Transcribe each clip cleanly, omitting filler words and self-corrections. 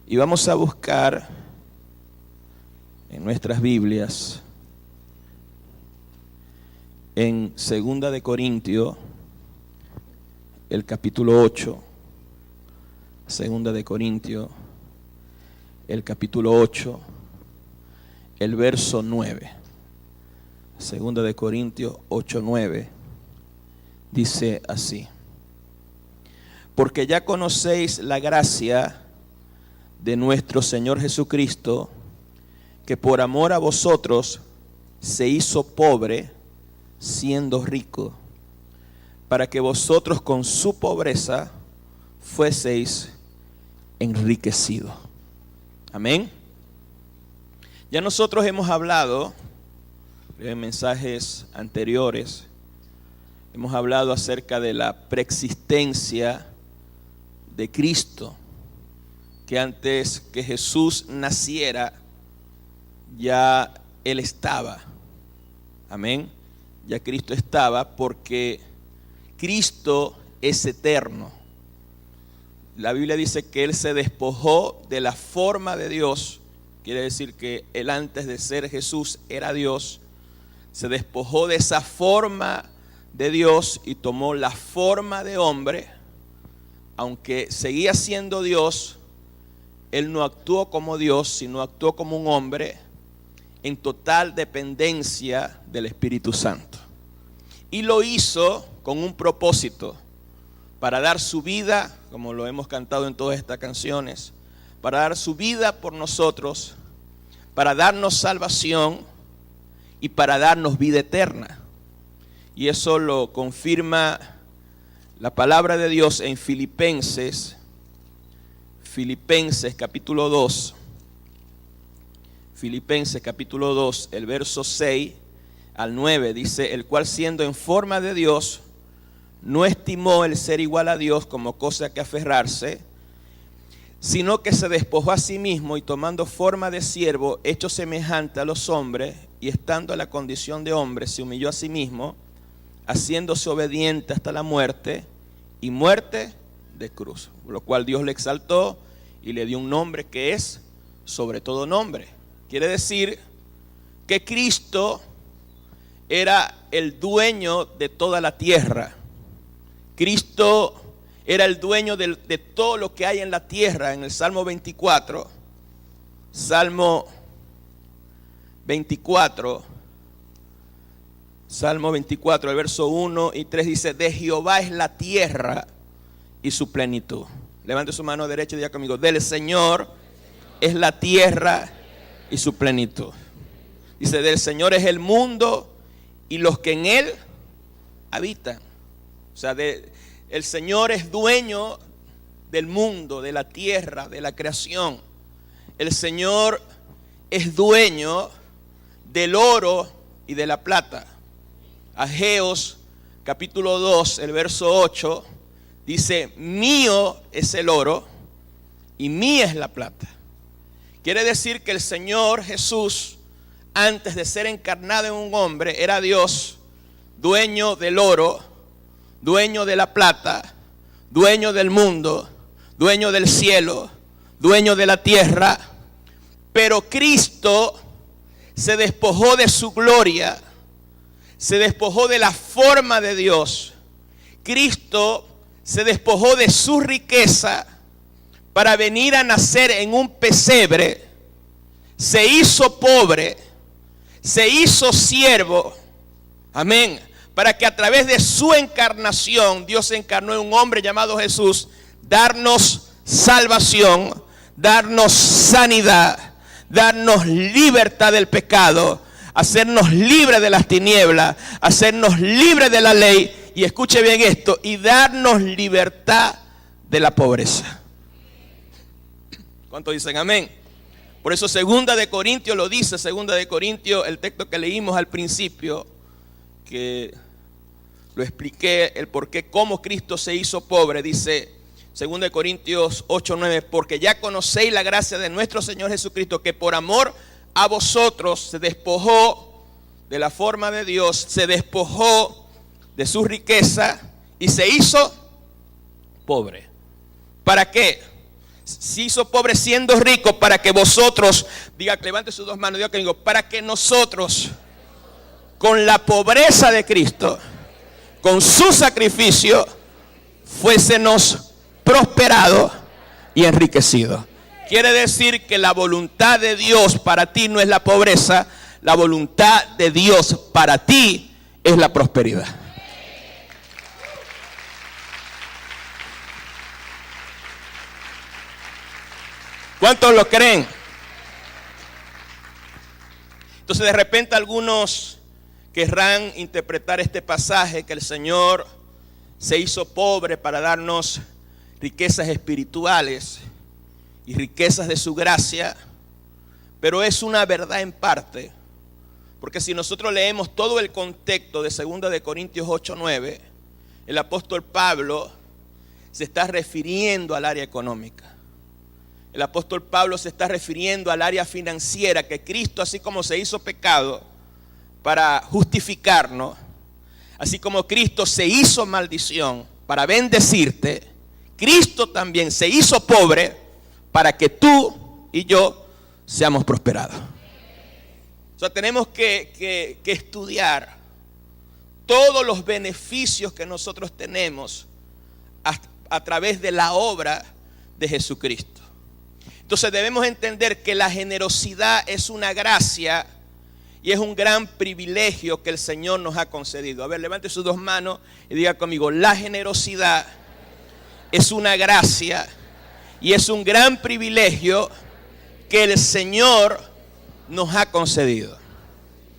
Y vamos a buscar en nuestras Biblias, en 2 de Corintios, el capítulo 8. 2 de Corintios, el capítulo 8, el verso 9. 2 de Corintios 8, 9. Dice así: porque ya conocéis la gracia de nuestro Señor Jesucristo, que por amor a vosotros se hizo pobre, siendo rico, para que vosotros con su pobreza fueseis enriquecidos. Amén. Ya nosotros hemos hablado en mensajes anteriores, hemos hablado acerca de la preexistencia de Cristo, que antes que Jesús naciera, ya Él estaba. Amén. Ya Cristo estaba, porque Cristo es eterno. La Biblia dice que Él se despojó de la forma de Dios. Quiere decir que Él, antes de ser Jesús, era Dios. Se despojó de esa forma de Dios y tomó la forma de hombre. Aunque seguía siendo Dios, Él no actuó como Dios, sino actuó como un hombre en total dependencia del Espíritu Santo. Y lo hizo con un propósito: para dar su vida, como lo hemos cantado en todas estas canciones, para dar su vida por nosotros, para darnos salvación y para darnos vida eterna. Y eso lo confirma la palabra de Dios en Filipenses capítulo 2. Filipenses capítulo 2, el verso 6 al 9, dice: el cual, siendo en forma de Dios, no estimó el ser igual a Dios como cosa que aferrarse, sino que se despojó a sí mismo, y tomando forma de siervo, hecho semejante a los hombres, y estando en la condición de hombre, se humilló a sí mismo, haciéndose obediente hasta la muerte, y muerte de cruz. Por lo cual Dios le exaltó y le dio un nombre que es sobre todo nombre. Quiere decir que Cristo era el dueño de toda la tierra. Cristo era el dueño de todo lo que hay en la tierra. En el Salmo 24, el verso 1 y 3 dice: de Jehová es la tierra y su plenitud. Levante su mano derecha y diga conmigo: del Señor es la tierra y su plenitud. Dice: del Señor es el mundo y los que en él habitan. O sea, el Señor es dueño del mundo, de la tierra, de la creación. El Señor es dueño del oro y de la plata. Ageos capítulo 2, el verso 8 dice: mío es el oro y mía es la plata. Quiere decir que el Señor Jesús, antes de ser encarnado en un hombre, era Dios, dueño del oro, dueño de la plata, dueño del mundo, dueño del cielo, dueño de la tierra. Pero Cristo se despojó de su gloria, se despojó de la forma de Dios. Cristo se despojó de su riqueza para venir a nacer en un pesebre. Se hizo pobre, se hizo siervo. Amén. Para que a través de su encarnación, Dios se encarnó en un hombre llamado Jesús, darnos salvación, darnos sanidad, darnos libertad del pecado, hacernos libres de las tinieblas, hacernos libres de la ley, y escuche bien esto, y darnos libertad de la pobreza. ¿Cuántos dicen amén? Por eso 2 de Corintios lo dice, 2 de Corintios, el texto que leímos al principio, que lo expliqué, el por qué, cómo Cristo se hizo pobre. Dice 2 de Corintios 8, 9: porque ya conocéis la gracia de nuestro Señor Jesucristo, que por amor a vosotros se despojó de la forma de Dios, se despojó de su riqueza y se hizo pobre. ¿Para qué? Se hizo pobre siendo rico para que vosotros, diga, levante sus dos manos, diga conmigo, para que nosotros, con la pobreza de Cristo, con su sacrificio, fuésemos prosperados y enriquecidos. Quiere decir que la voluntad de Dios para ti no es la pobreza, la voluntad de Dios para ti es la prosperidad. ¿Cuántos lo creen? Entonces de repente algunos querrán interpretar este pasaje que el Señor se hizo pobre para darnos riquezas espirituales y riquezas de su gracia, pero es una verdad en parte, porque si nosotros leemos todo el contexto de 2 de Corintios 8:9, el apóstol Pablo se está refiriendo al área económica. El apóstol Pablo se está refiriendo al área financiera, que Cristo, así como se hizo pecado para justificarnos, así como Cristo se hizo maldición para bendecirte, Cristo también se hizo pobre para que tú y yo seamos prosperados. O sea, tenemos que estudiar todos los beneficios que nosotros tenemos a través de la obra de Jesucristo. Entonces debemos entender que la generosidad es una gracia y es un gran privilegio que el Señor nos ha concedido. A ver, levante sus dos manos y diga conmigo, la generosidad es una gracia y es un gran privilegio que el Señor nos ha concedido.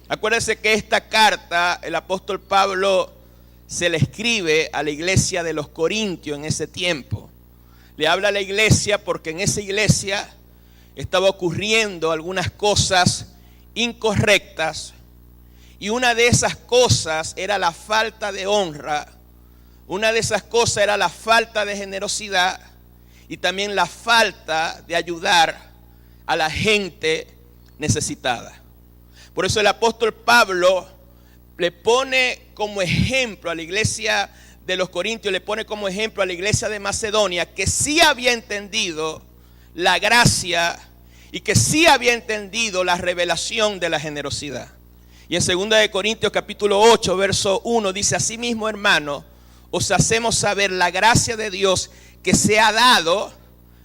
Acuérdense que esta carta el apóstol Pablo se le escribe a la iglesia de los Corintios en ese tiempo. Le habla a la iglesia porque en esa iglesia estaba ocurriendo algunas cosas incorrectas y una de esas cosas era la falta de honra, una de esas cosas era la falta de generosidad y también la falta de ayudar a la gente necesitada. Por eso el apóstol Pablo le pone como ejemplo a la iglesia de los Corintios, le pone como ejemplo a la iglesia de Macedonia, que sí había entendido la gracia y que sí había entendido la revelación de la generosidad. Y en 2 de Corintios capítulo 8, verso 1 dice, asimismo, hermano, os hacemos saber la gracia de Dios que se ha dado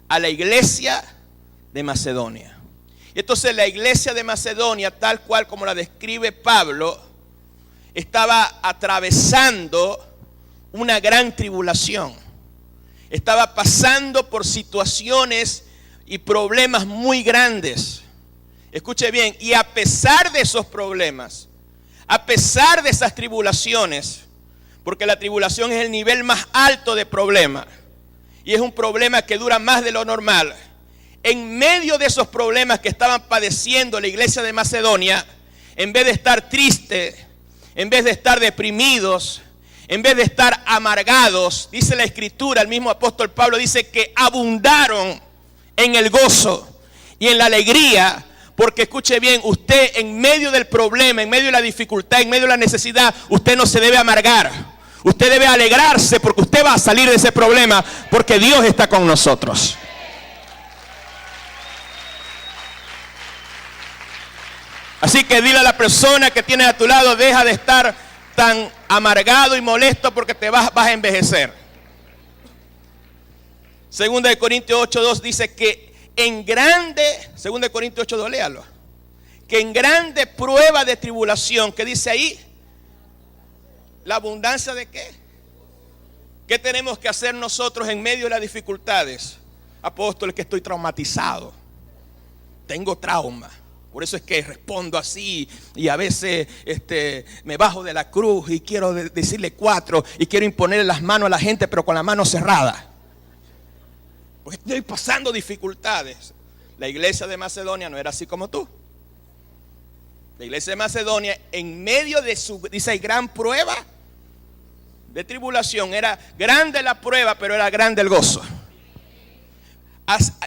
a la iglesia de Macedonia. Y entonces la iglesia de Macedonia, tal cual como la describe Pablo, estaba atravesando una gran tribulación. Estaba pasando por situaciones y problemas muy grandes. Escuche bien, y a pesar de esos problemas, a pesar de esas tribulaciones, porque la tribulación es el nivel más alto de problema, y es un problema que dura más de lo normal. En medio de esos problemas que estaban padeciendo la iglesia de Macedonia, en vez de estar tristes, en vez de estar deprimidos, en vez de estar amargados, dice la escritura, el mismo apóstol Pablo dice que abundaron en el gozo y en la alegría, porque escuche bien, usted en medio del problema, en medio de la dificultad, en medio de la necesidad, usted no se debe amargar, usted debe alegrarse porque usted va a salir de ese problema, porque Dios está con nosotros. Así que dile a la persona que tienes a tu lado, deja de estar tan amargado y molesto porque te vas a envejecer. 2 de Corintios 8:2 dice que en grande, 2 de Corintios 8:2, léalo, que en grande prueba de tribulación, ¿qué dice ahí? ¿La abundancia de qué? ¿Qué tenemos que hacer nosotros en medio de las dificultades? Apóstol, que estoy traumatizado, tengo trauma. Por eso es que respondo así y a veces me bajo de la cruz y quiero decirle 4 y quiero imponerle las manos a la gente, pero con la mano cerrada. Porque estoy pasando dificultades. La iglesia de Macedonia no era así como tú. La iglesia de Macedonia, en medio de su, dice, gran prueba de tribulación, era grande la prueba, pero era grande el gozo.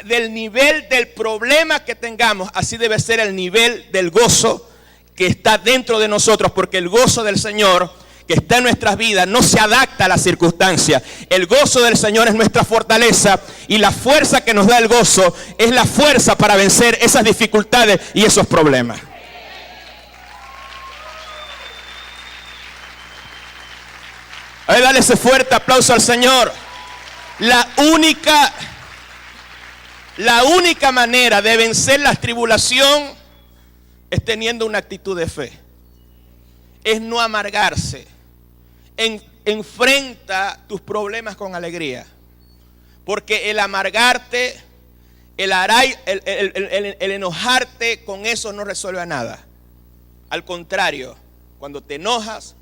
Del nivel del problema que tengamos, así debe ser el nivel del gozo que está dentro de nosotros, porque el gozo del Señor, que está en nuestras vidas no se adapta a las circunstancias. El gozo del Señor es nuestra fortaleza, y la fuerza que nos da el gozo es la fuerza para vencer esas dificultades y esos problemas. A ver, dale ese fuerte aplauso al Señor. La única manera de vencer la tribulación es teniendo una actitud de fe. Es no amargarse. Enfrenta tus problemas con alegría. Porque el amargarte, el enojarte, con eso no resuelve nada. Al contrario, cuando te enojas,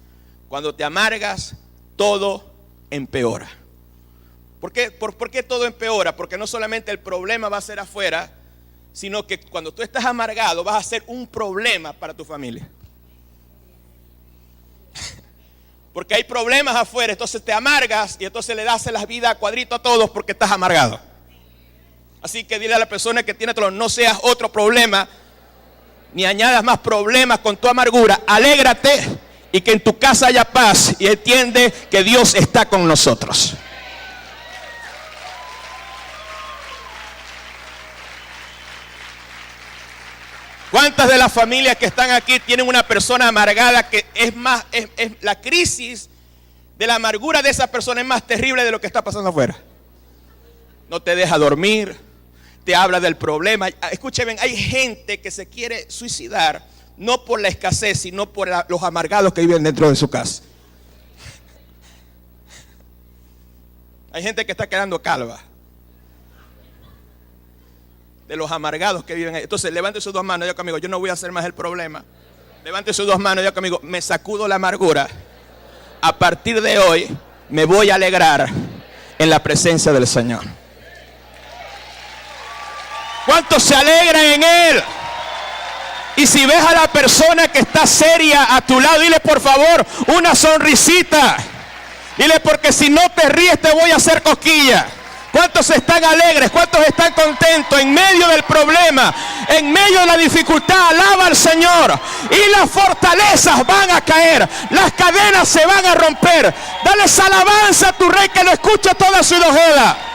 cuando te amargas, todo empeora. ¿Por qué todo empeora? Porque no solamente el problema va a ser afuera, sino que cuando tú estás amargado vas a ser un problema para tu familia. Porque hay problemas afuera, entonces te amargas y entonces le das la vida a cuadrito a todos porque estás amargado. Así que dile a la persona que tiene todo, no seas otro problema, ni añadas más problemas con tu amargura. Alégrate y que en tu casa haya paz, y entiende que Dios está con nosotros. ¿Cuántas de las familias que están aquí tienen una persona amargada que es la crisis de la amargura de esa persona es más terrible de lo que está pasando afuera? No te deja dormir, te habla del problema. Escuchen, hay gente que se quiere suicidar no por la escasez, sino por los amargados que viven dentro de su casa. Hay gente que está quedando calva de los amargados que viven ahí. Entonces levante sus dos manos y diga conmigo, yo no voy a hacer más el problema. Levante sus dos manos y diga conmigo, me sacudo la amargura. A partir de hoy me voy a alegrar en la presencia del Señor. ¿Cuántos se alegran en Él? Y si ves a la persona que está seria a tu lado, dile por favor una sonrisita. Dile, porque si no te ríes te voy a hacer cosquilla. ¿Cuántos están alegres? ¿Cuántos están contentos en medio del problema? En medio de la dificultad, alaba al Señor. Y las fortalezas van a caer. Las cadenas se van a romper. Dale alabanza a tu Rey, que lo escucha toda su ojeda.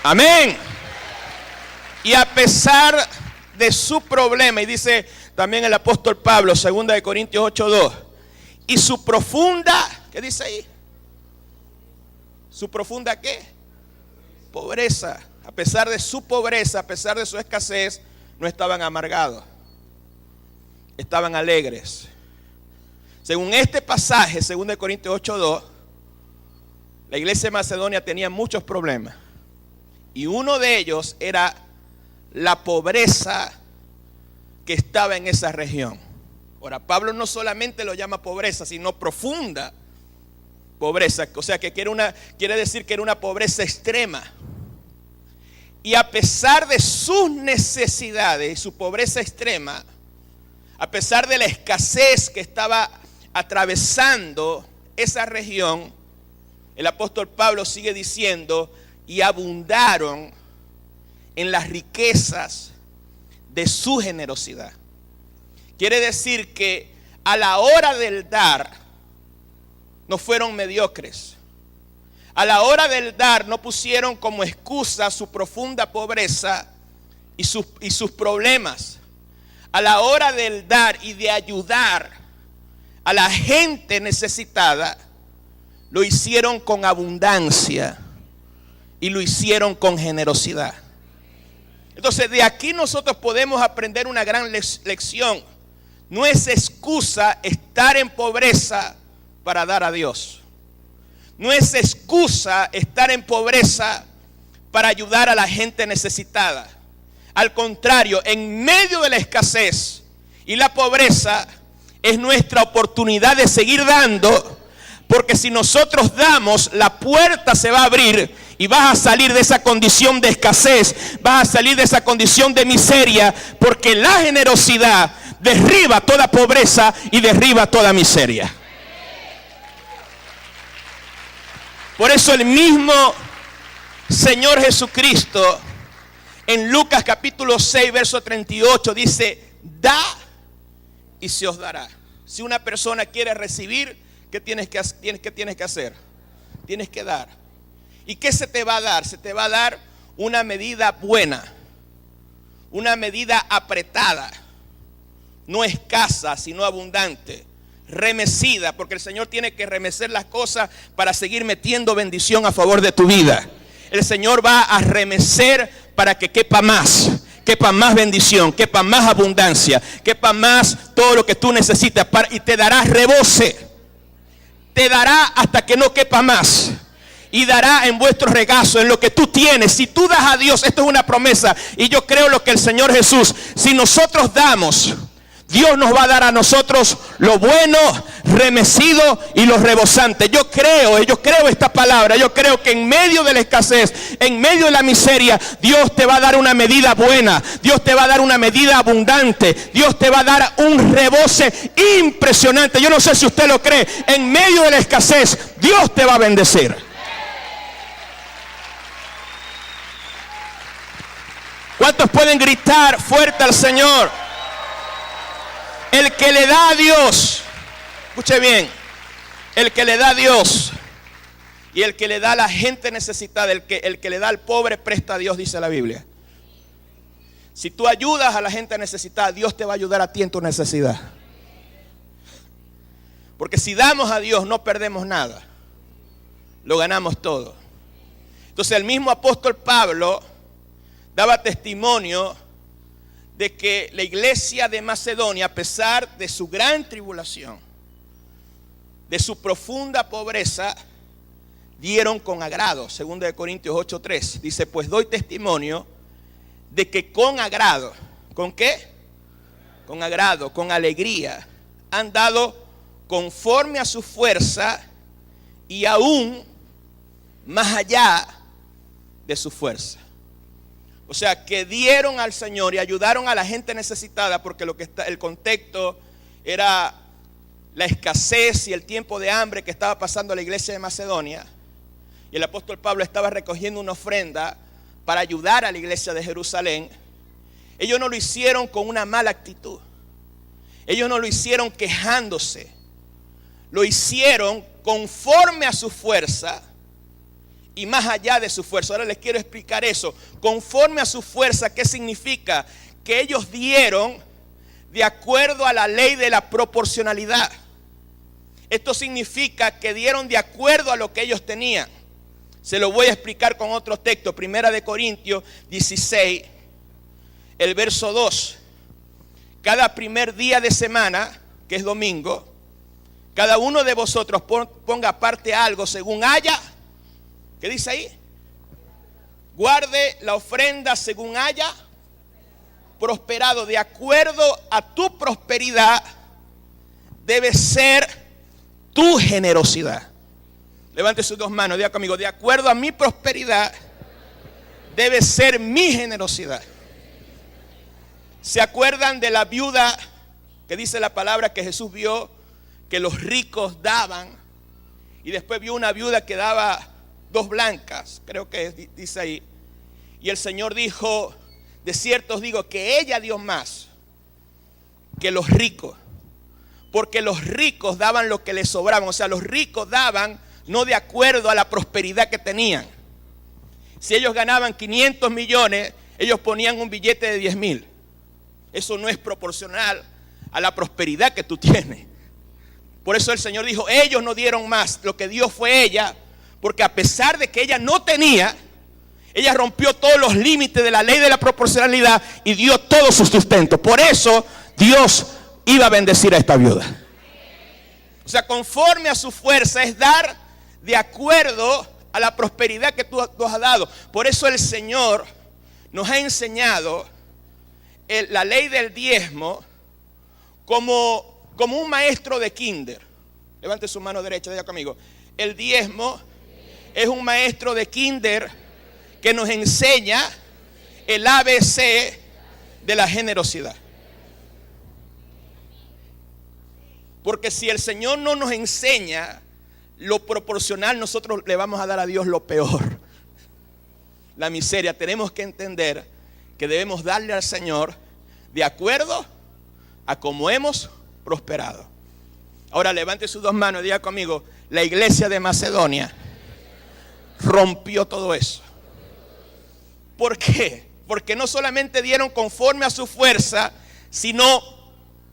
Amén. Y a pesar de su problema, y dice también el apóstol Pablo, 2 de Corintios 8:2, y su profunda, ¿qué dice ahí? ¿Su profunda qué? Pobreza. A pesar de su pobreza, a pesar de su escasez, no estaban amargados, estaban alegres. Según este pasaje, 2 de Corintios 8:2, la iglesia de Macedonia tenía muchos problemas. Y uno de ellos era la pobreza que estaba en esa región. Ahora, Pablo no solamente lo llama pobreza, sino profunda pobreza. O sea, que quiere decir que era una pobreza extrema. Y a pesar de sus necesidades y su pobreza extrema, a pesar de la escasez que estaba atravesando esa región, el apóstol Pablo sigue diciendo, y abundaron en las riquezas de su generosidad. Quiere decir que a la hora del dar no fueron mediocres. A la hora del dar no pusieron como excusa su profunda pobreza y sus problemas. A la hora del dar y de ayudar a la gente necesitada, lo hicieron con abundancia y lo hicieron con generosidad. Entonces, de aquí nosotros podemos aprender una gran lección. No es excusa estar en pobreza para dar a Dios. No es excusa estar en pobreza para ayudar a la gente necesitada. Al contrario, en medio de la escasez y la pobreza es nuestra oportunidad de seguir dando, porque si nosotros damos, la puerta se va a abrir y vas a salir de esa condición de escasez, vas a salir de esa condición de miseria, porque la generosidad derriba toda pobreza y derriba toda miseria. Por eso el mismo Señor Jesucristo, En Lucas capítulo 6, verso 38 dice, da y se os dará. Si una persona quiere recibir, ¿qué tienes que hacer? Tienes que dar. ¿Y qué se te va a dar? Se te va a dar una medida buena, una medida apretada, no escasa, sino abundante, remecida, porque el Señor tiene que remecer las cosas para seguir metiendo bendición a favor de tu vida. El Señor va a remecer para que quepa más bendición, quepa más abundancia, quepa más todo lo que tú necesitas, y te dará rebose, te dará hasta que no quepa más. Y dará en vuestro regazo, en lo que tú tienes. Si tú das a Dios, esto es una promesa. Y yo creo lo que el Señor Jesús, si nosotros damos, Dios nos va a dar a nosotros lo bueno, remecido y lo rebosante. Yo creo esta palabra. Yo creo que en medio de la escasez, en medio de la miseria, Dios te va a dar una medida buena. Dios te va a dar una medida abundante. Dios te va a dar un rebose impresionante. Yo no sé si usted lo cree. En medio de la escasez, Dios te va a bendecir. ¿Cuántos pueden gritar fuerte al Señor? El que le da a Dios, escuche bien, el que le da a Dios y el que le da a la gente necesitada, el que le da al pobre presta a Dios, dice la Biblia. Si tú ayudas a la gente necesitada, Dios te va a ayudar a ti en tu necesidad. Porque si damos a Dios no perdemos nada, lo ganamos todo. Entonces el mismo apóstol Pablo daba testimonio de que la iglesia de Macedonia, a pesar de su gran tribulación, de su profunda pobreza, dieron con agrado. 2 Corintios 8:3 dice, pues doy testimonio de que con agrado, ¿con qué? Con agrado, con alegría, han dado conforme a su fuerza y aún más allá de su fuerza. O sea, que dieron al Señor y ayudaron a la gente necesitada, porque el contexto era la escasez y el tiempo de hambre que estaba pasando la iglesia de Macedonia. Y el apóstol Pablo estaba recogiendo una ofrenda para ayudar a la iglesia de Jerusalén. Ellos no lo hicieron con una mala actitud. Ellos no lo hicieron quejándose. Lo hicieron conforme a su fuerza y más allá de su fuerza. Ahora les quiero explicar eso. Conforme a su fuerza, ¿qué significa? Que ellos dieron de acuerdo a la ley de la proporcionalidad. Esto significa que dieron de acuerdo a lo que ellos tenían. Se lo voy a explicar con otro texto. 1 Corintios 16, el verso 2. Cada primer día de semana, que es domingo, cada uno de vosotros ponga aparte algo según haya. ¿Qué dice ahí? Guarde la ofrenda según haya prosperado. De acuerdo a tu prosperidad debe ser tu generosidad. Levante sus dos manos, diga conmigo, de acuerdo a mi prosperidad debe ser mi generosidad. ¿Se acuerdan de la viuda que dice la palabra que Jesús vio que los ricos daban? Y después vio una viuda que daba 2 blancas, creo que dice ahí. Y el Señor dijo, de cierto os digo que ella dio más que los ricos, porque los ricos daban lo que les sobraban. O sea, los ricos daban no de acuerdo a la prosperidad que tenían. Si ellos ganaban 500 millones, ellos ponían un billete de 10,000. Eso no es proporcional a la prosperidad que tú tienes. Por eso el Señor dijo, ellos no dieron más, lo que dio fue ella. Porque a pesar de que ella no tenía, ella rompió todos los límites de la ley de la proporcionalidad y dio todo su sustento. Por eso Dios iba a bendecir a esta viuda. O sea, conforme a su fuerza es dar de acuerdo a la prosperidad que tú has dado. Por eso el Señor nos ha enseñado la ley del diezmo como un maestro de kinder. Levante su mano derecha, diga conmigo. El diezmo es un maestro de kinder que nos enseña el ABC de la generosidad. Porque si el Señor no nos enseña lo proporcional, nosotros le vamos a dar a Dios lo peor. La miseria. Tenemos que entender que debemos darle al Señor de acuerdo a cómo hemos prosperado. Ahora levante sus dos manos y diga conmigo: la iglesia de Macedonia rompió todo eso. ¿Por qué? Porque no solamente dieron conforme a su fuerza, sino,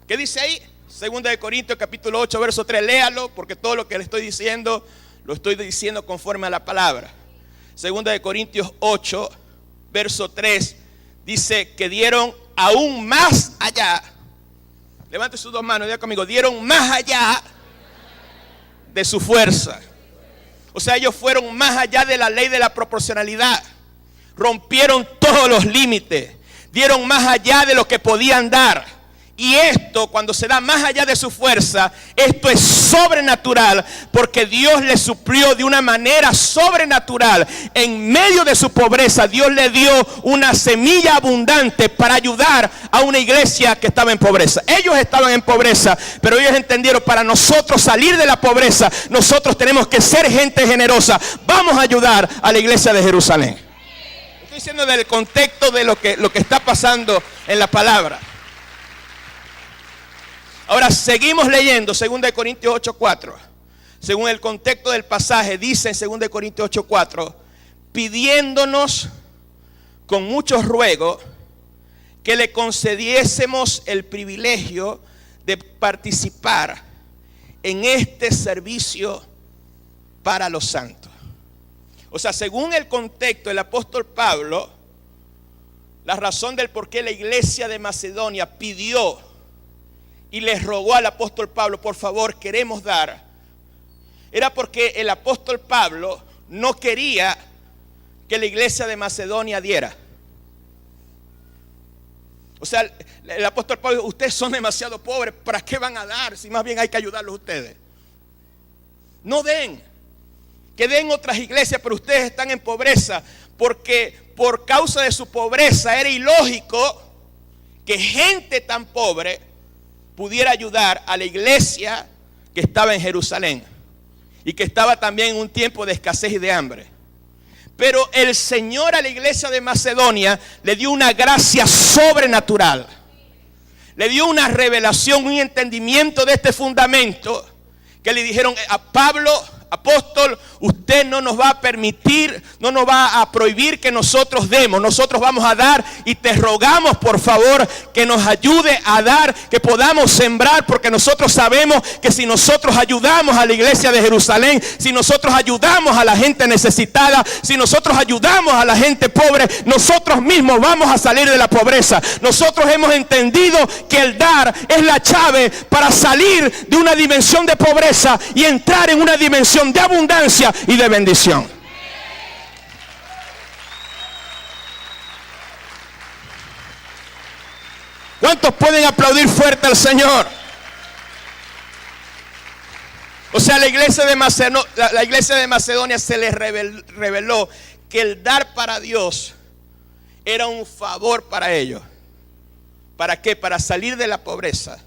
¿qué dice ahí? Segunda de Corintios capítulo 8 verso 3, léalo, porque todo lo que le estoy diciendo, lo estoy diciendo conforme a la palabra. Segunda de Corintios 8 verso 3 dice que dieron aún más allá. Levante sus dos manos y diga conmigo: dieron más allá de su fuerza. O sea, ellos fueron más allá de la ley de la proporcionalidad. Rompieron todos los límites. Dieron más allá de lo que podían dar. Y esto, cuando se da más allá de su fuerza, esto es sobrenatural, porque Dios le suplió de una manera sobrenatural. En medio de su pobreza, Dios le dio una semilla abundante para ayudar a una iglesia que estaba en pobreza. Ellos estaban en pobreza, pero ellos entendieron: para nosotros salir de la pobreza, nosotros tenemos que ser gente generosa. Vamos a ayudar a la iglesia de Jerusalén. Estoy diciendo del contexto de lo que está pasando en la palabra. Ahora seguimos leyendo 2 Corintios 8:4. Según el contexto del pasaje, dice en 2 Corintios 8:4: pidiéndonos con muchos ruegos que le concediésemos el privilegio de participar en este servicio para los santos. O sea, según el contexto, el apóstol Pablo, la razón del por qué la iglesia de Macedonia pidió y les rogó al apóstol Pablo: por favor, queremos dar, era porque el apóstol Pablo no quería que la iglesia de Macedonia diera. O sea, el apóstol Pablo dijo: ustedes son demasiado pobres, ¿para qué van a dar? Si más bien hay que ayudarlos a ustedes. No den, que den otras iglesias, pero ustedes están en pobreza, porque por causa de su pobreza era ilógico que gente tan pobre pudiera ayudar a la iglesia que estaba en Jerusalén y que estaba también en un tiempo de escasez y de hambre. Pero el Señor a la iglesia de Macedonia le dio una gracia sobrenatural. Le dio una revelación, un entendimiento de este fundamento, que le dijeron a Pablo: apóstol, usted no nos va a permitir, no nos va a prohibir que nosotros demos. Nosotros vamos a dar, y te rogamos por favor que nos ayude a dar, que podamos sembrar, porque nosotros sabemos que si nosotros ayudamos a la iglesia de Jerusalén, si nosotros ayudamos a la gente necesitada, si nosotros ayudamos a la gente pobre, nosotros mismos vamos a salir de la pobreza. Nosotros hemos entendido que el dar es la llave para salir de una dimensión de pobreza y entrar en una dimensión de abundancia y de bendición. ¿Cuántos pueden aplaudir fuerte al Señor? O sea, la iglesia de Macedonia se les reveló que el dar para Dios era un favor para ellos. ¿Para qué? Para salir de la pobreza,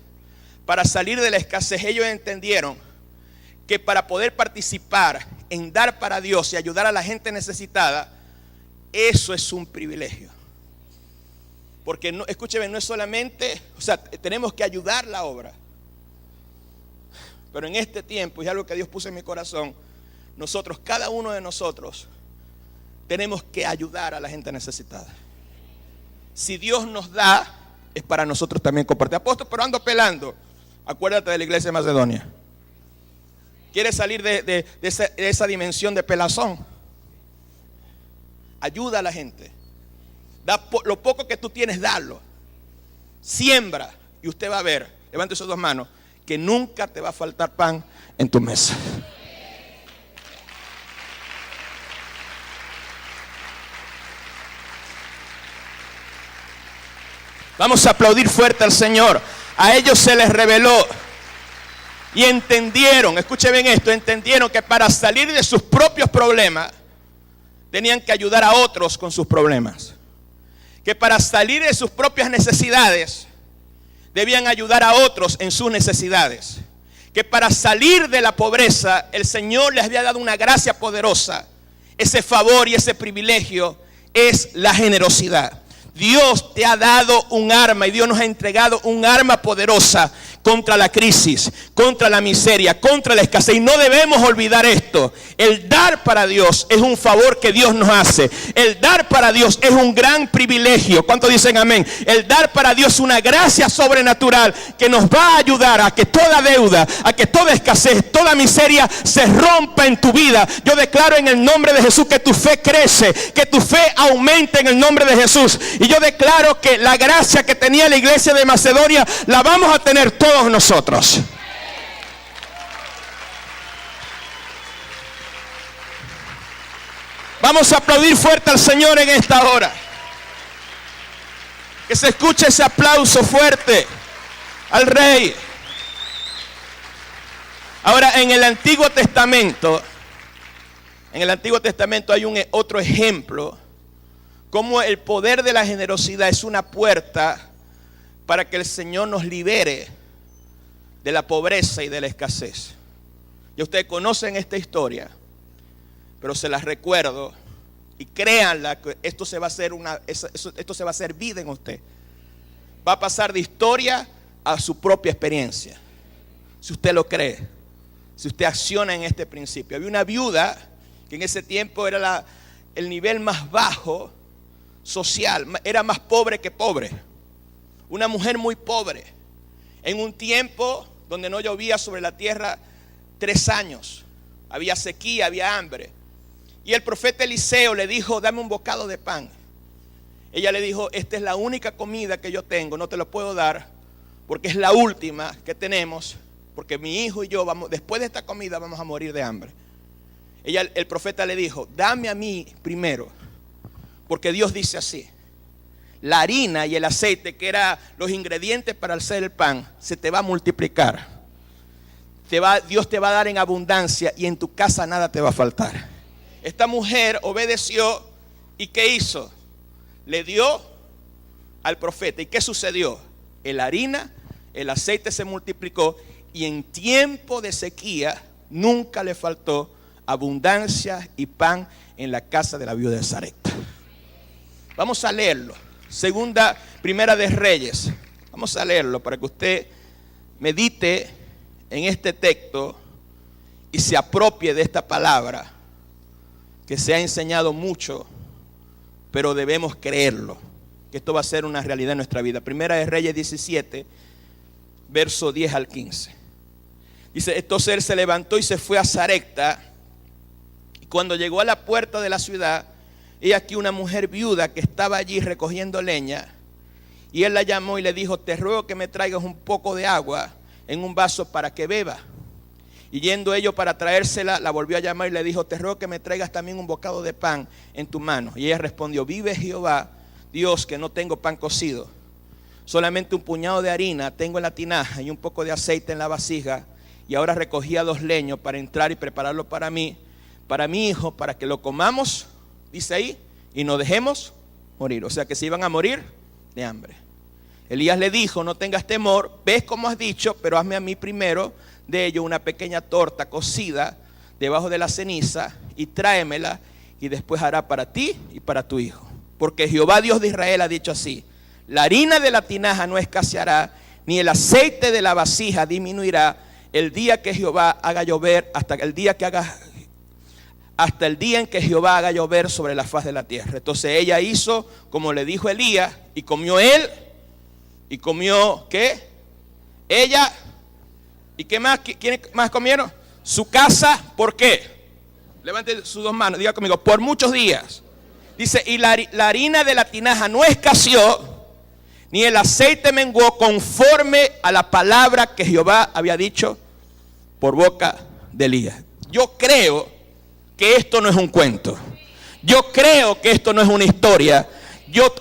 para salir de la escasez. Ellos entendieron que para poder participar en dar para Dios y ayudar a la gente necesitada, eso es un privilegio. Porque no, escúcheme, no es solamente, o sea, tenemos que ayudar la obra. Pero en este tiempo, y algo que Dios puso en mi corazón, nosotros, cada uno de nosotros, tenemos que ayudar a la gente necesitada. Si Dios nos da, es para nosotros también compartir. Apóstol, pero ando pelando. Acuérdate de la iglesia de Macedonia. ¿Quieres salir de esa dimensión de pelazón? Ayuda a la gente. Da lo poco que tú tienes, dalo. Siembra y usted va a ver, levante sus dos manos, que nunca te va a faltar pan en tu mesa. Vamos a aplaudir fuerte al Señor. A ellos se les reveló. Y entendieron, escuchen bien esto, entendieron que para salir de sus propios problemas tenían que ayudar a otros con sus problemas. Que para salir de sus propias necesidades debían ayudar a otros en sus necesidades. Que para salir de la pobreza el Señor les había dado una gracia poderosa. Ese favor y ese privilegio es la generosidad. Dios te ha dado un arma y Dios nos ha entregado un arma poderosa contra la crisis, contra la miseria, contra la escasez. Y no debemos olvidar esto. El dar para Dios es un favor que Dios nos hace. El dar para Dios es un gran privilegio. ¿Cuántos dicen amén? El dar para Dios es una gracia sobrenatural que nos va a ayudar a que toda deuda, a que toda escasez, toda miseria se rompa en tu vida. Yo declaro en el nombre de Jesús que tu fe crece, que tu fe aumenta en el nombre de Jesús. Y yo declaro que la gracia que tenía la iglesia de Macedonia la vamos a tener todos nosotros. Vamos a aplaudir fuerte al Señor en esta hora. Que se escuche ese aplauso fuerte al Rey. Ahora, en el Antiguo Testamento hay otro ejemplo. Como el poder de la generosidad es una puerta para que el Señor nos libere de la pobreza y de la escasez. Ya ustedes conocen esta historia, pero se las recuerdo y créanla que esto se va a hacer vida en usted. Va a pasar de historia a su propia experiencia. Si usted lo cree, si usted acciona en este principio. Había una viuda que en ese tiempo era el nivel más bajo social, era más pobre que pobre. Una mujer muy pobre. En un tiempo donde no llovía sobre la tierra 3 años. Había sequía, había hambre. Y el profeta Eliseo le dijo, dame un bocado de pan. Ella le dijo, esta es la única comida que yo tengo, no te lo puedo dar, porque es la última que tenemos, porque mi hijo y yo después de esta comida vamos a morir de hambre. El profeta le dijo, dame a mí primero. Porque Dios dice así: la harina y el aceite, que eran los ingredientes para hacer el pan, se te va a multiplicar. Dios te va a dar en abundancia y en tu casa nada te va a faltar. Esta mujer obedeció y ¿qué hizo? Le dio al profeta. ¿Y qué sucedió? La harina, el aceite se multiplicó y en tiempo de sequía nunca le faltó abundancia y pan en la casa de la viuda de Sarepta. Vamos a leerlo. Primera de Reyes. Vamos a leerlo para que usted medite en este texto y se apropie de esta palabra que se ha enseñado mucho, pero debemos creerlo, que esto va a ser una realidad en nuestra vida. Primera de Reyes 17, verso 10 al 15. Dice, entonces él se levantó y se fue a Sarepta, y cuando llegó a la puerta de la ciudad, he aquí una mujer viuda que estaba allí recogiendo leña, y él la llamó y le dijo, te ruego que me traigas un poco de agua en un vaso para que beba. Y yendo ellos para traérsela, la volvió a llamar y le dijo, te ruego que me traigas también un bocado de pan en tu mano. Y ella respondió, vive Jehová, Dios, que no tengo pan cocido, solamente un puñado de harina tengo en la tinaja y un poco de aceite en la vasija. Y ahora recogía 2 leños para entrar y prepararlo para mí, para mi hijo, para que lo comamos, dice ahí, y nos dejemos morir. O sea que se iban a morir de hambre. Elías le dijo, no tengas temor, ves como has dicho, pero hazme a mí primero de ello una pequeña torta cocida debajo de la ceniza y tráemela, y después hará para ti y para tu hijo. Porque Jehová Dios de Israel ha dicho así, la harina de la tinaja no escaseará, ni el aceite de la vasija disminuirá, el día que Jehová haga llover, hasta el día en que Jehová haga llover sobre la faz de la tierra. Entonces ella hizo como le dijo Elías, y comió él, y comió, ¿qué? Ella, ¿y qué más? ¿Quiénes más comieron? Su casa, ¿por qué? Levante sus 2 manos, diga conmigo, por muchos días. Dice, y la harina de la tinaja no escaseó, ni el aceite menguó, conforme a la palabra que Jehová había dicho por boca de Elías. Yo creo que esto no es un cuento. Yo creo que esto no es una historia. Yo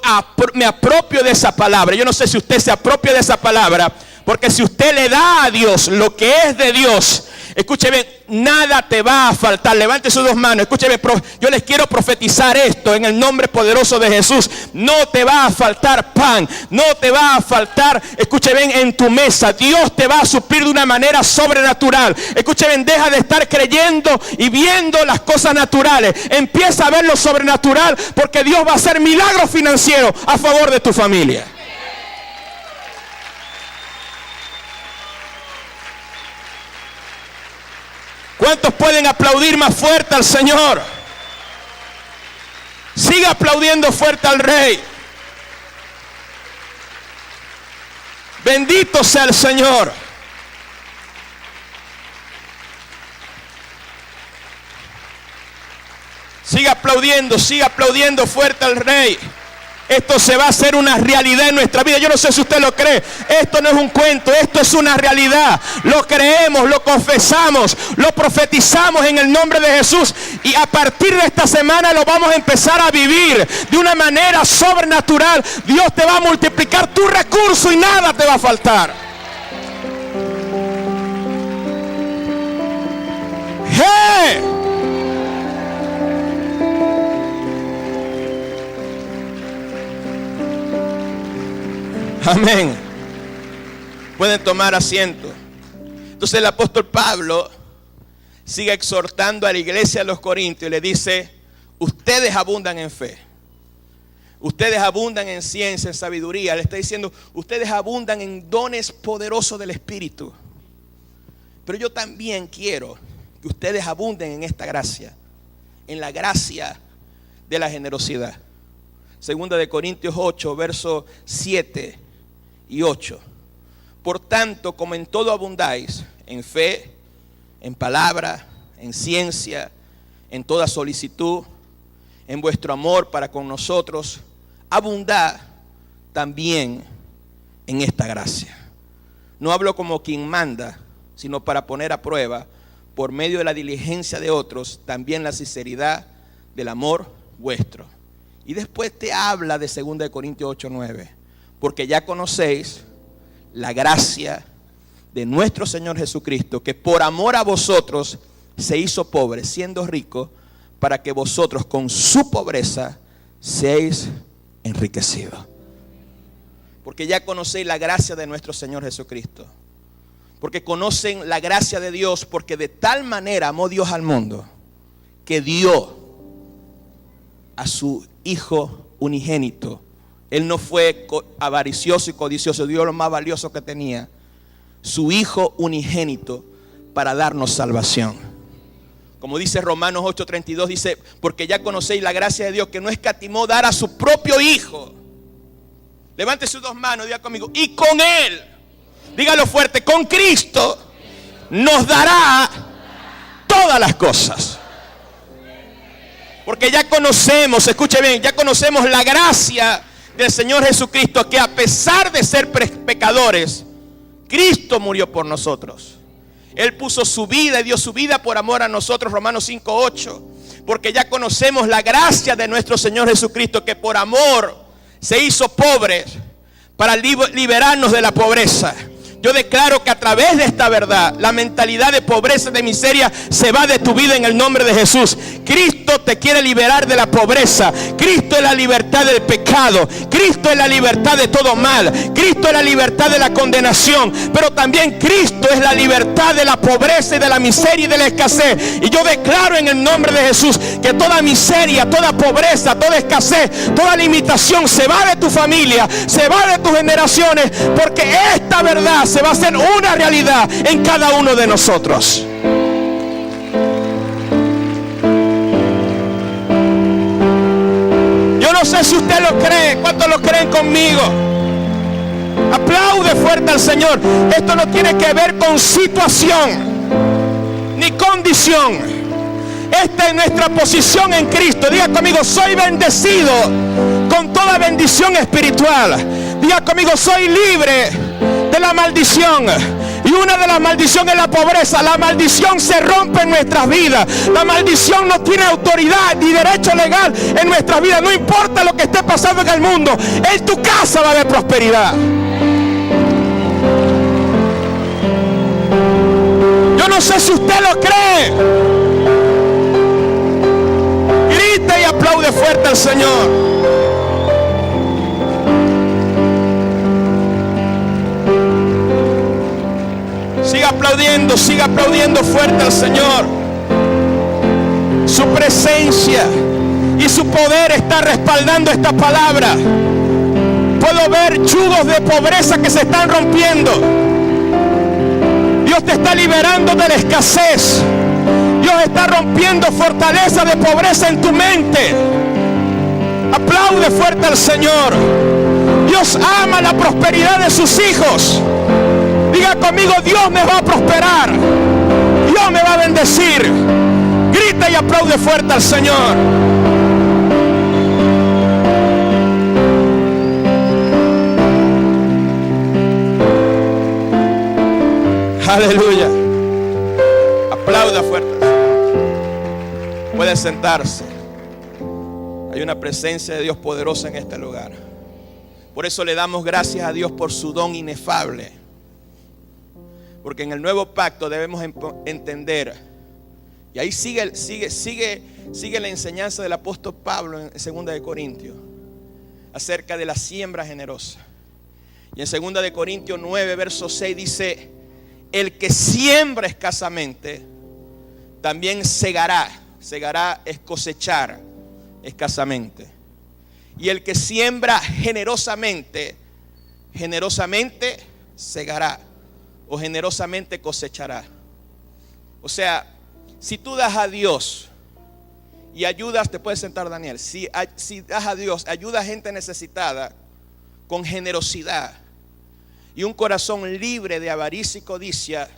me apropio de esa palabra. Yo no sé si usted se apropia de esa palabra, porque si usted le da a Dios lo que es de Dios, Escuche bien, nada te va a faltar. Levante sus dos manos. Escuche bien, yo les quiero profetizar esto en el nombre poderoso de Jesús. No te va a faltar pan, no te va a faltar, escuche bien, en tu mesa. Dios te va a suplir de una manera sobrenatural. Escuche bien, deja de estar creyendo y viendo las cosas naturales. Empieza a ver lo sobrenatural, porque Dios va a hacer milagros financieros a favor de tu familia. ¿Cuántos pueden aplaudir más fuerte al Señor? Siga aplaudiendo fuerte al Rey. Bendito sea el Señor. Siga aplaudiendo fuerte al Rey. Esto se va a hacer una realidad en nuestra vida. Yo no sé si usted lo cree. Esto no es un cuento, esto es una realidad. Lo creemos, lo confesamos, lo profetizamos en el nombre de Jesús. Y a partir de esta semana lo vamos a empezar a vivir de una manera sobrenatural. Dios te va a multiplicar tu recurso y nada te va a faltar. ¡Hey! Amén. Pueden tomar asiento. Entonces el apóstol Pablo sigue exhortando a la iglesia de los Corintios y le dice: ustedes abundan en fe, ustedes abundan en ciencia, en sabiduría. Le está diciendo: ustedes abundan en dones poderosos del Espíritu. Pero yo también quiero que ustedes abunden en esta gracia, en la gracia de la generosidad. Segunda de Corintios 8, versos 7 y 8. Por tanto, como en todo abundáis, en fe, en palabra, en ciencia, en toda solicitud, en vuestro amor para con nosotros, abundad también en esta gracia. No hablo como quien manda, sino para poner a prueba, por medio de la diligencia de otros, también la sinceridad del amor vuestro. Y después te habla de 2 de Corintios 8, 9. Porque ya conocéis la gracia de nuestro Señor Jesucristo, que por amor a vosotros se hizo pobre, siendo rico, para que vosotros con su pobreza seáis enriquecidos. Porque ya conocéis la gracia de nuestro Señor Jesucristo. Porque conocen la gracia de Dios, porque de tal manera amó Dios al mundo, que dio a su Hijo unigénito. Él no fue avaricioso y codicioso, dio lo más valioso que tenía, su Hijo unigénito, para darnos salvación. Como dice Romanos 8:32, dice: porque ya conocéis la gracia de Dios, que no escatimó dar a su propio Hijo. Levante sus dos manos, diga conmigo: y con Él, dígalo fuerte, con Cristo nos dará todas las cosas. Porque ya conocemos, escuche bien, ya conocemos la gracia del Señor Jesucristo, que a pesar de ser pecadores, Cristo murió por nosotros. Él puso su vida y dio su vida por amor a nosotros. Romanos 5:8. Porque ya conocemos la gracia de nuestro Señor Jesucristo, que por amor se hizo pobre para liberarnos de la pobreza. Yo declaro que a través de esta verdad, la mentalidad de pobreza, de miseria, se va de tu vida en el nombre de Jesús. Cristo te quiere liberar de la pobreza. Cristo es la libertad del pecado. Cristo es la libertad de todo mal. Cristo es la libertad de la condenación. Pero también Cristo es la libertad de la pobreza y de la miseria y de la escasez. Y yo declaro en el nombre de Jesús que toda miseria, toda pobreza, toda escasez, toda limitación se va de tu familia, se va de tus generaciones, porque esta verdad se va a hacer una realidad en cada uno de nosotros. Yo no sé si usted lo cree. ¿Cuántos lo creen conmigo? Aplaude fuerte al Señor. Esto no tiene que ver con situación ni condición. Esta es nuestra posición en Cristo. Diga conmigo: soy bendecido con toda bendición espiritual. Diga conmigo: soy libre de la maldición. Y una de las maldiciones es la pobreza. La maldición se rompe en nuestras vidas. La maldición no tiene autoridad ni derecho legal en nuestras vidas. No importa lo que esté pasando en el mundo, en tu casa va a haber prosperidad. Yo no sé si usted lo cree. Grita y aplaude fuerte al Señor. Siga aplaudiendo fuerte al Señor. Su presencia y su poder está respaldando esta palabra. Puedo ver yugos de pobreza que se están rompiendo. Dios te está liberando de la escasez. Dios está rompiendo fortaleza de pobreza en tu mente. Aplaude fuerte al Señor. Dios ama la prosperidad de sus hijos. Diga conmigo, Dios me va a prosperar. Dios me va a bendecir. Grita y aplaude fuerte al Señor. Aleluya. Aplauda fuerte. Puede sentarse. Hay una presencia de Dios poderosa en este lugar. Por eso le damos gracias a Dios por su don inefable. Porque en el nuevo pacto debemos entender, y ahí sigue la enseñanza del apóstol Pablo en 2 de Corintios, acerca de la siembra generosa. Y en 2 de Corintios 9, verso 6 dice: el que siembra escasamente, también segará. Segará es cosechar escasamente. Y el que siembra generosamente, generosamente segará. O generosamente cosechará. O sea, si tú das a Dios y ayudas, te puedes sentar, Daniel. Si das a Dios, ayuda a gente necesitada con generosidad y un corazón libre de avaricia y codicia,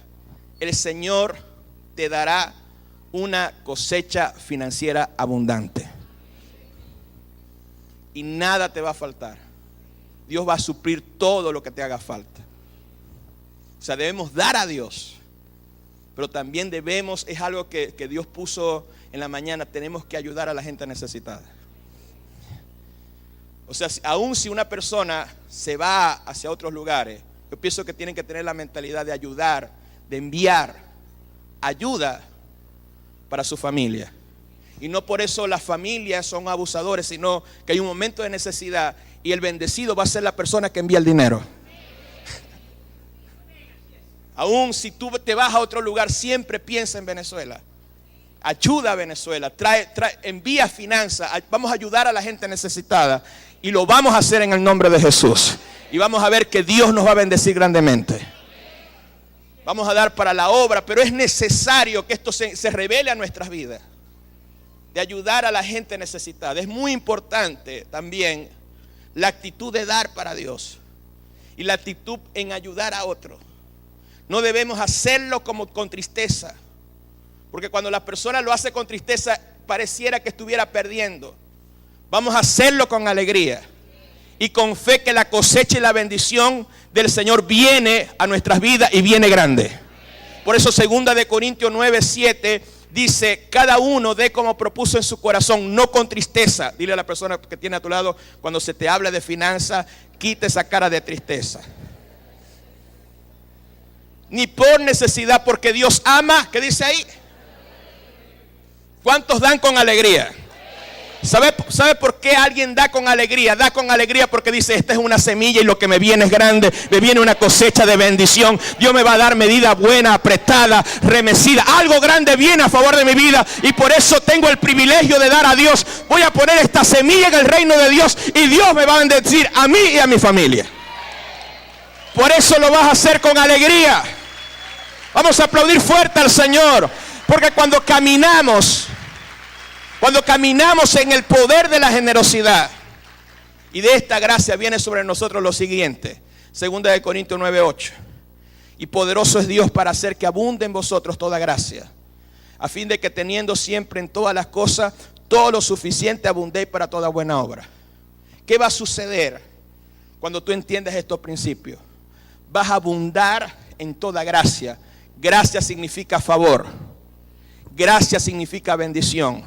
el Señor te dará una cosecha financiera abundante. Y nada te va a faltar. Dios va a suplir todo lo que te haga falta. O sea, debemos dar a Dios, pero también es algo que Dios puso en la mañana, tenemos que ayudar a la gente necesitada. O sea, aun si una persona se va hacia otros lugares, yo pienso que tienen que tener la mentalidad de ayudar, de enviar ayuda para su familia. Y no por eso las familias son abusadores, sino que hay un momento de necesidad y el bendecido va a ser la persona que envía el dinero. Aún si tú te vas a otro lugar, siempre piensa en Venezuela. Ayuda a Venezuela, envía finanzas, vamos a ayudar a la gente necesitada. Y lo vamos a hacer en el nombre de Jesús. Y vamos a ver que Dios nos va a bendecir grandemente. Vamos a dar para la obra, pero es necesario que esto se revele a nuestras vidas. De ayudar a la gente necesitada. Es muy importante también la actitud de dar para Dios. Y la actitud en ayudar a otros. No debemos hacerlo como con tristeza, porque cuando la persona lo hace con tristeza pareciera que estuviera perdiendo. Vamos a hacerlo con alegría y con fe que la cosecha y la bendición del Señor viene a nuestras vidas y viene grande. Por eso 2 de Corintios 9, 7 dice: cada uno dé como propuso en su corazón, no con tristeza. Dile a la persona que tiene a tu lado, cuando se te habla de finanzas, quite esa cara de tristeza. Ni por necesidad, porque Dios ama. ¿Qué dice ahí? ¿Cuántos dan con alegría? ¿Sabe por qué alguien da con alegría? Da con alegría porque dice: esta es una semilla y lo que me viene es grande. Me viene una cosecha de bendición. Dios me va a dar medida buena, apretada, remecida. Algo grande viene a favor de mi vida y por eso tengo el privilegio de dar a Dios. Voy a poner esta semilla en el reino de Dios y Dios me va a bendecir a mí y a mi familia. Por eso lo vas a hacer con alegría. Vamos a aplaudir fuerte al Señor, porque cuando caminamos en el poder de la generosidad y de esta gracia, viene sobre nosotros lo siguiente: 2 de Corintios 9:8. Y poderoso es Dios para hacer que abunde en vosotros toda gracia, a fin de que teniendo siempre en todas las cosas todo lo suficiente, abundéis para toda buena obra. ¿Qué va a suceder cuando tú entiendes estos principios? Vas a abundar en toda gracia. Gracia significa favor. Gracia significa bendición.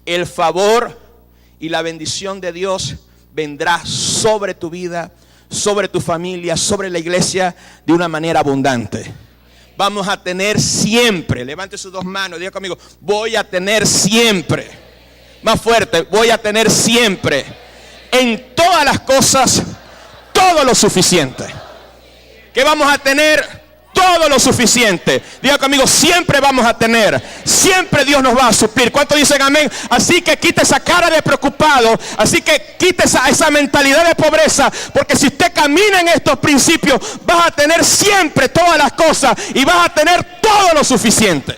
El favor y la bendición de Dios vendrá sobre tu vida, sobre tu familia, sobre la iglesia de una manera abundante. vamos a tener siempre. Levante sus dos manos, diga conmigo, voy a tener siempre. Más fuerte, voy a tener siempre. En todas las cosas, todo lo suficiente. ¿Qué vamos a tener? Todo lo suficiente. Diga conmigo, siempre vamos a tener. Siempre Dios nos va a suplir. ¿Cuántos dicen amén? Así que quite esa cara de preocupado. Así que quite esa mentalidad de pobreza. Porque si usted camina en estos principios, vas a tener siempre todas las cosas. Y vas a tener todo lo suficiente.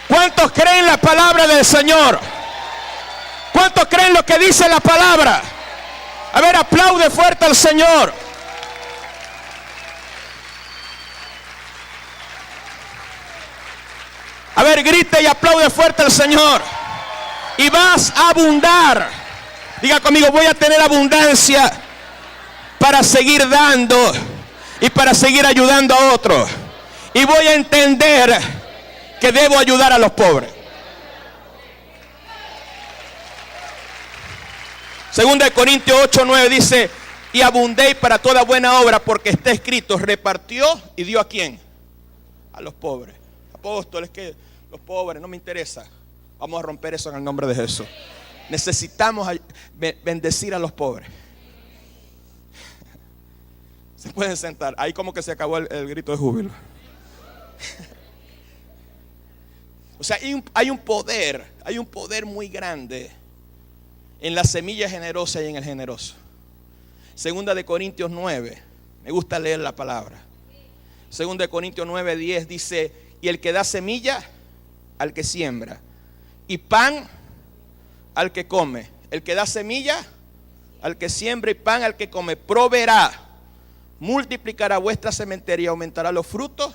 ¿Cuántos creen la palabra del Señor? ¿Cuántos creen lo que dice la palabra? A ver, aplaude fuerte al Señor. A ver, grite y aplaude fuerte al Señor. Y vas a abundar. Diga conmigo, voy a tener abundancia para seguir dando y para seguir ayudando a otros. Y voy a entender que debo ayudar a los pobres. Segunda de Corintios 8:9 dice, y abundéis para toda buena obra, porque está escrito, repartió y dio ¿a quién? A los pobres. Apóstoles, que los pobres no me interesa. Vamos a romper eso en el nombre de Jesús. Necesitamos bendecir a los pobres. Se pueden sentar. Ahí como que se acabó el grito de júbilo. O sea, hay un poder muy grande en la semilla generosa y en el generoso. Segunda de Corintios 9. Me gusta leer la palabra. Segunda de Corintios 9:10 dice, y el que da semilla al que siembra y pan al que come. El que da semilla al que siembra y pan al que come, proveerá, multiplicará vuestra sementería y aumentará los frutos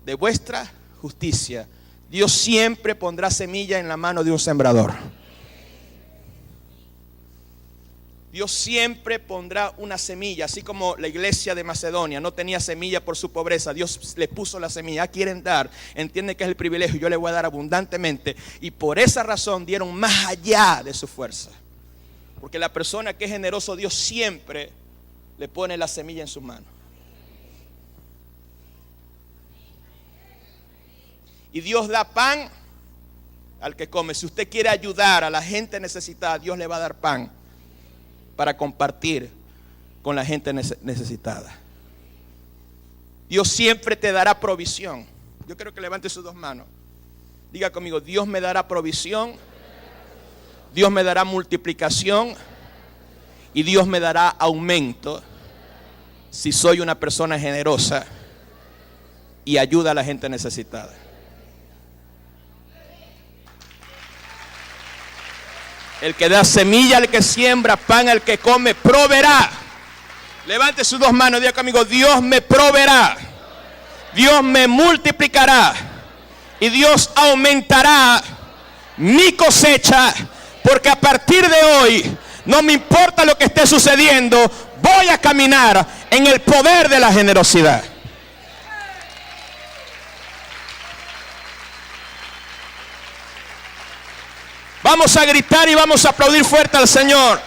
de vuestra justicia. Dios siempre pondrá semilla en la mano de un sembrador. Dios siempre pondrá una semilla, así como la iglesia de Macedonia no tenía semilla por su pobreza. Dios le puso la semilla. Quieren dar, entienden que es el privilegio. Yo le voy a dar abundantemente. Y por esa razón dieron más allá de su fuerza. Porque la persona que es generoso, Dios siempre le pone la semilla en sus manos. Y Dios da pan al que come. Si usted quiere ayudar a la gente necesitada, Dios le va a dar pan para compartir con la gente necesitada. Dios siempre te dará provisión. Yo quiero que levante sus dos manos. Diga conmigo, Dios me dará provisión, Dios me dará multiplicación y Dios me dará aumento si soy una persona generosa y ayuda a la gente necesitada. El que da semilla al que siembra, pan al que come, proveerá. Levante sus dos manos, diga conmigo, Dios me proveerá, Dios me multiplicará y Dios aumentará mi cosecha, porque a partir de hoy, no me importa lo que esté sucediendo, voy a caminar en el poder de la generosidad. Vamos a gritar y vamos a aplaudir fuerte al Señor.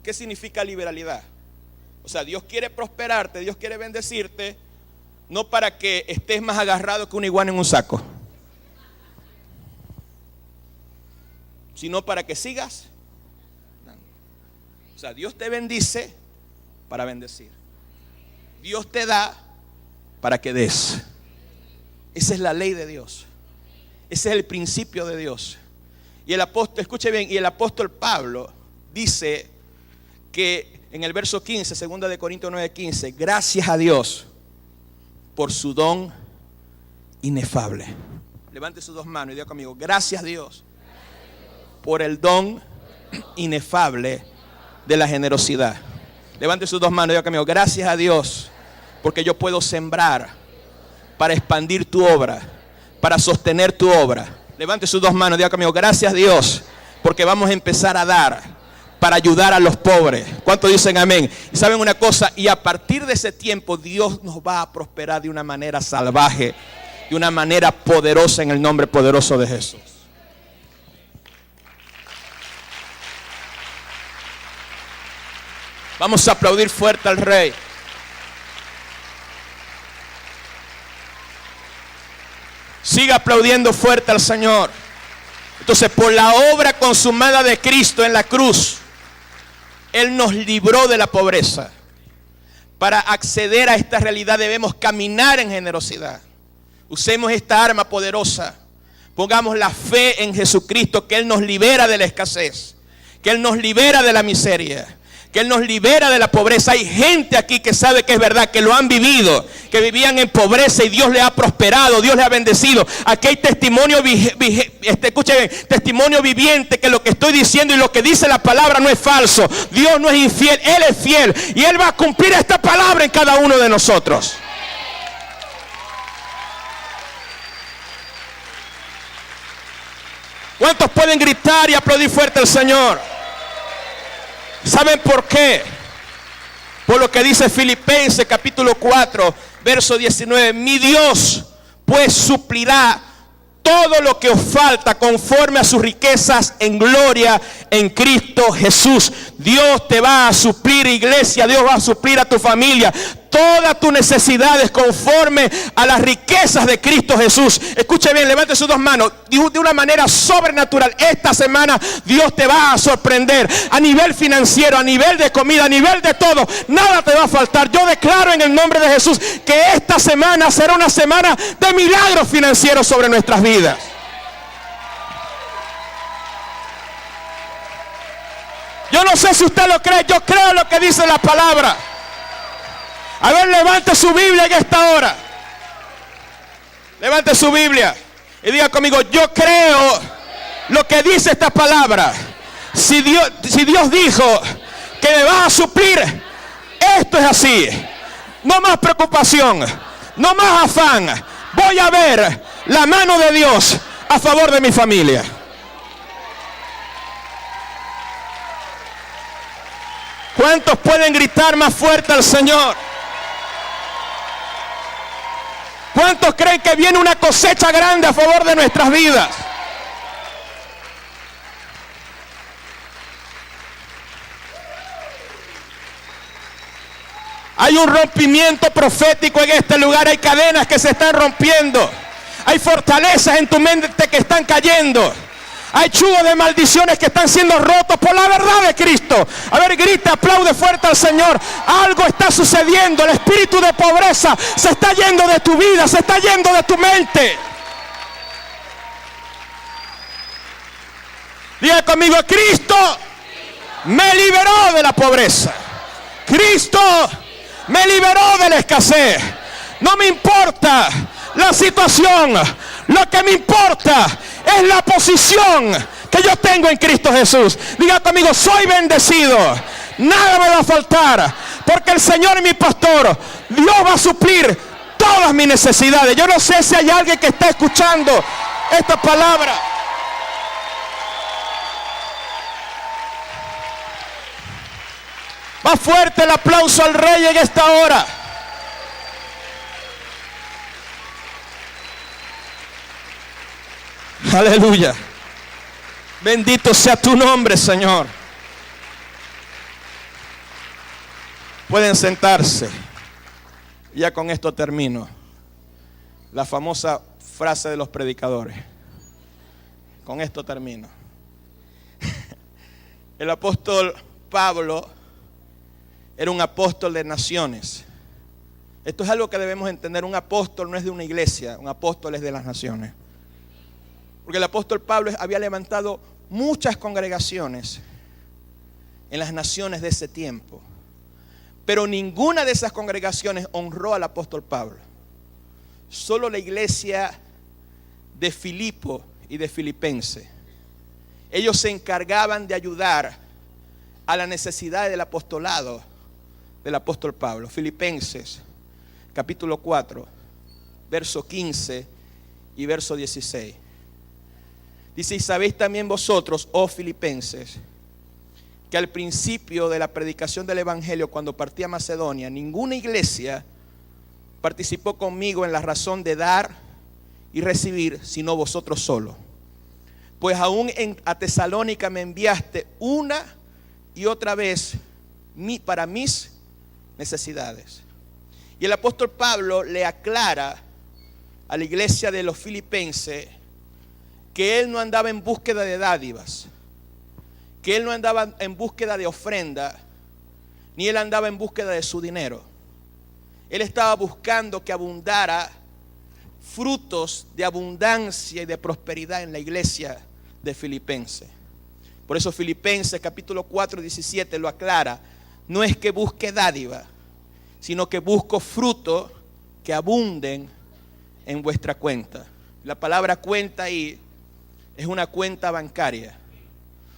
¿Qué significa liberalidad? O sea, Dios quiere prosperarte, Dios quiere bendecirte, no para que estés más agarrado que una iguana en un saco, sino para que sigas dando. O sea, Dios te bendice para bendecir. Dios te da para que des. Esa es la ley de Dios. Ese es el principio de Dios. Y el apóstol, escuche bien, y el apóstol Pablo dice que en el verso 15, segunda de Corintios 9:15, gracias a Dios por su don inefable. Levante sus dos manos y diga conmigo, gracias a Dios por el don inefable de la generosidad. Levante sus dos manos y diga conmigo, gracias a Dios porque yo puedo sembrar para expandir tu obra, para sostener tu obra. Levante sus dos manos, diga conmigo, gracias Dios, porque vamos a empezar a dar para ayudar a los pobres. ¿Cuántos dicen amén? Y saben una cosa, y a partir de ese tiempo Dios nos va a prosperar de una manera salvaje, de una manera poderosa en el nombre poderoso de Jesús. Vamos a aplaudir fuerte al Rey. Siga aplaudiendo fuerte al Señor. Entonces, por la obra consumada de Cristo en la cruz, Él nos libró de la pobreza. Para acceder a esta realidad debemos caminar en generosidad. Usemos esta arma poderosa. Pongamos la fe en Jesucristo, que Él nos libera de la escasez, que Él nos libera de la miseria, que Él nos libera de la pobreza. Hay gente aquí que sabe que es verdad, que lo han vivido, que vivían en pobreza y Dios les ha prosperado, Dios les ha bendecido. Aquí hay testimonio, escuchen, testimonio viviente, que lo que estoy diciendo y lo que dice la palabra no es falso. Dios no es infiel, Él es fiel y Él va a cumplir esta palabra en cada uno de nosotros. ¿Cuántos pueden gritar y aplaudir fuerte al Señor? ¿Saben por qué? Por lo que dice Filipenses capítulo 4, verso 19. Mi Dios pues suplirá todo lo que os falta conforme a sus riquezas en gloria en Cristo Jesús. Dios te va a suplir, iglesia. Dios va a suplir a tu familia todas tus necesidades conforme a las riquezas de Cristo Jesús. Escuche bien, levante sus dos manos. De una manera sobrenatural, esta semana Dios te va a sorprender a nivel financiero, a nivel de comida, a nivel de todo. Nada te va a faltar. Yo declaro en el nombre de Jesús que esta semana será una semana de milagros financieros sobre nuestras vidas. Yo no sé si usted lo cree, yo creo lo que dice la palabra. A ver, levante su Biblia en esta hora. Levante su Biblia y diga conmigo: yo creo lo que dice esta palabra. Si Dios dijo que me va a suplir, esto es así. No más preocupación, no más afán. Voy a ver la mano de Dios a favor de mi familia. ¿Cuántos pueden gritar más fuerte al Señor? ¿Cuántos creen que viene una cosecha grande a favor de nuestras vidas? Hay un rompimiento profético en este lugar. Hay cadenas que se están rompiendo. Hay fortalezas en tu mente que están cayendo. Hay chugos de maldiciones que están siendo rotos por la verdad de Cristo. A ver, grita, aplaude fuerte al Señor. Algo está sucediendo. El espíritu de pobreza se está yendo de tu vida, se está yendo de tu mente. Diga conmigo: Cristo me liberó de la pobreza. Cristo me liberó de la escasez. No me importa la situación. Lo que me importa es la posición que yo tengo en Cristo Jesús. Diga conmigo: soy bendecido. Nada me va a faltar, porque el Señor es mi pastor. Dios va a suplir todas mis necesidades. Yo no sé si hay alguien que está escuchando esta palabra. Más fuerte el aplauso al Rey en esta hora. Aleluya. Bendito sea tu nombre, Señor. Pueden sentarse. Ya con esto termino. La famosa frase de los predicadores. Con esto termino. El apóstol Pablo era un apóstol de naciones. Esto es algo que debemos entender. Un apóstol no es de una iglesia, un apóstol es de las naciones. Porque el apóstol Pablo había levantado muchas congregaciones en las naciones de ese tiempo. Pero ninguna de esas congregaciones honró al apóstol Pablo. Solo la iglesia de Filipo y de Filipenses. Ellos se encargaban de ayudar a las necesidades del apostolado del apóstol Pablo. Filipenses, capítulo 4, verso 15 y verso 16. Dice: y sabéis también vosotros, oh Filipenses, que al principio de la predicación del Evangelio, cuando partí a Macedonia, ninguna iglesia participó conmigo en la razón de dar y recibir, sino vosotros solos. Pues aún a Tesalónica me enviaste una y otra vez para mis necesidades. Y el apóstol Pablo le aclara a la iglesia de los filipenses que él no andaba en búsqueda de dádivas, que él no andaba en búsqueda de ofrenda, ni él andaba en búsqueda de su dinero. Él estaba buscando que abundara frutos de abundancia y de prosperidad en la iglesia de Filipenses. Por eso Filipenses capítulo 4, 17 lo aclara. No es que busque dádiva, sino que busco frutos que abunden en vuestra cuenta. La palabra cuenta ahí es una cuenta bancaria.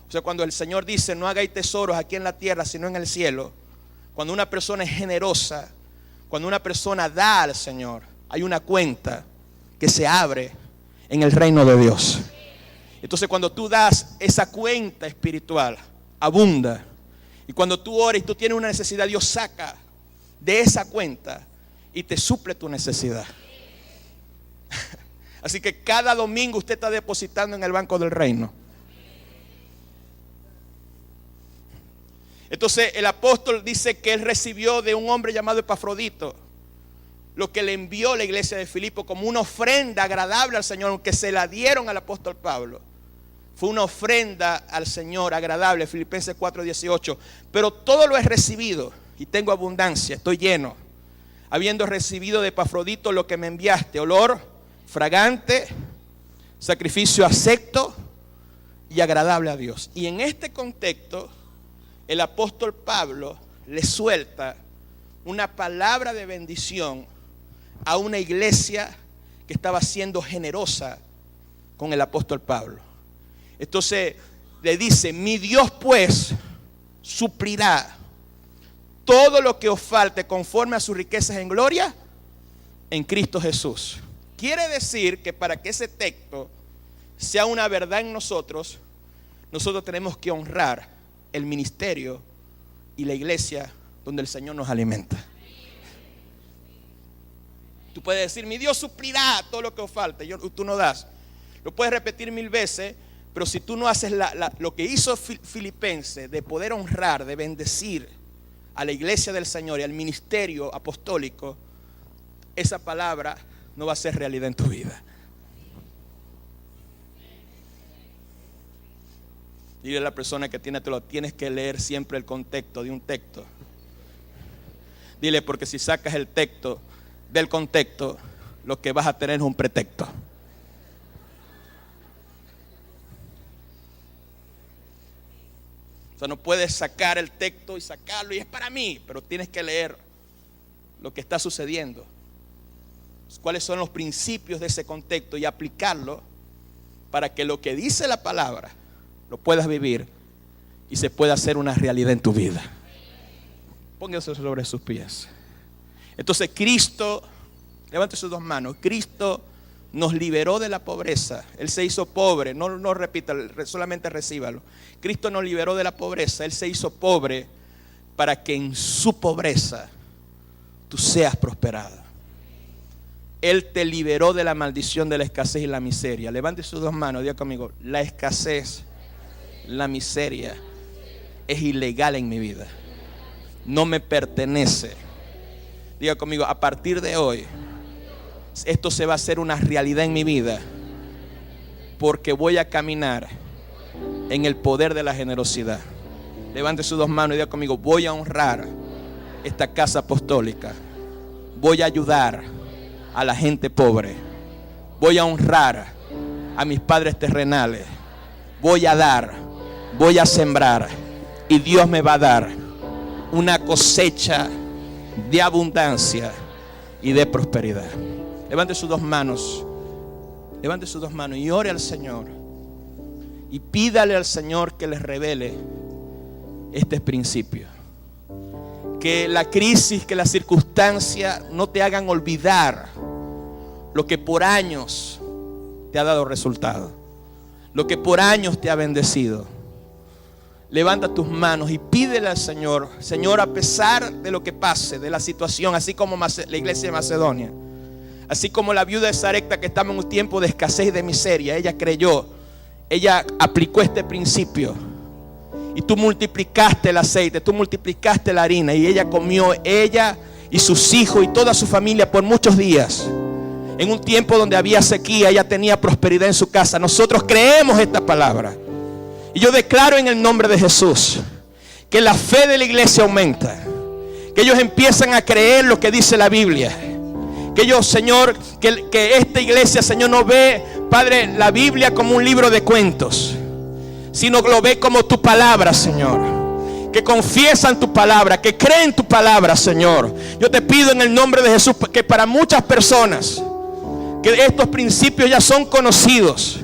O sea, cuando el Señor dice no hagáis tesoros aquí en la tierra, sino en el cielo, cuando una persona es generosa, cuando una persona da al Señor, hay una cuenta que se abre en el reino de Dios. Entonces cuando tú das, esa cuenta espiritual abunda. Y cuando tú oras y tú tienes una necesidad, Dios saca de esa cuenta y te suple tu necesidad. Así que cada domingo usted está depositando en el banco del reino. Entonces el apóstol dice que él recibió de un hombre llamado Epafrodito lo que le envió la iglesia de Filipo como una ofrenda agradable al Señor, aunque se la dieron al apóstol Pablo. Fue una ofrenda al Señor agradable, Filipenses 4:18. Pero todo lo he recibido y tengo abundancia, estoy lleno, habiendo recibido de Epafrodito lo que me enviaste, olor fragante, sacrificio acepto y agradable a Dios. Y en este contexto, el apóstol Pablo le suelta una palabra de bendición a una iglesia que estaba siendo generosa con el apóstol Pablo. Entonces le dice: mi Dios pues suplirá todo lo que os falte conforme a sus riquezas en gloria en Cristo Jesús. Quiere decir que para que ese texto sea una verdad en nosotros, nosotros tenemos que honrar el ministerio y la iglesia donde el Señor nos alimenta. Tú puedes decir: mi Dios suplirá todo lo que os falte. Tú no das. Lo puedes repetir 1000 veces, pero si tú no haces lo que hizo Filipenses, de poder honrar, de bendecir a la iglesia del Señor y al ministerio apostólico, esa palabra no va a ser realidad en tu vida. Dile a la persona que tiene, te lo tienes que leer siempre el contexto de un texto. Dile, porque si sacas el texto del contexto, lo que vas a tener es un pretexto. O sea, no puedes sacar el texto y sacarlo y es para mí, pero tienes que leer lo que está sucediendo, cuáles son los principios de ese contexto y aplicarlo para que lo que dice la palabra lo puedas vivir y se pueda hacer una realidad en tu vida. Póngase sobre sus pies. Entonces Cristo, levante sus dos manos. Cristo nos liberó de la pobreza. Él se hizo pobre. No repita, solamente recíbalo. Cristo nos liberó de la pobreza. Él se hizo pobre para que en su pobreza tú seas prosperado. Él te liberó de la maldición de la escasez y la miseria. Levante sus dos manos, diga conmigo: la escasez, la miseria es ilegal en mi vida. No me pertenece. Diga conmigo: a partir de hoy, esto se va a hacer una realidad en mi vida, porque voy a caminar en el poder de la generosidad. Levante sus dos manos y diga conmigo: voy a honrar esta casa apostólica. Voy a ayudar a la gente pobre. Voy a honrar a mis padres terrenales. Voy a dar, voy a sembrar, y Dios me va a dar una cosecha de abundancia y de prosperidad. Levante sus dos manos. Levante sus dos manos y ore al Señor. Y pídale al Señor que les revele este principio. Que la crisis, que las circunstancias no te hagan olvidar lo que por años te ha dado resultado, lo que por años te ha bendecido. Levanta tus manos y pídele al Señor: Señor, a pesar de lo que pase, de la situación, así como la iglesia de Macedonia, así como la viuda de Sarepta, que estaba en un tiempo de escasez y de miseria, ella creyó, ella aplicó este principio Y tú multiplicaste el aceite, tú multiplicaste la harina, y ella comió, ella y sus hijos y toda su familia por muchos días. En un tiempo donde había sequía, ella tenía prosperidad en su casa. Nosotros creemos esta palabra. Y yo declaro en el nombre de Jesús que la fe de la iglesia aumenta. Que ellos empiezan a creer lo que dice la Biblia. Que ellos, Señor, que esta iglesia, Señor, no ve, Padre, la Biblia como un libro de cuentos, sino que lo ve como tu palabra, Señor. Que confiesan tu palabra, que creen tu palabra, Señor. Yo te pido en el nombre de Jesús que para muchas personas que estos principios ya son conocidos,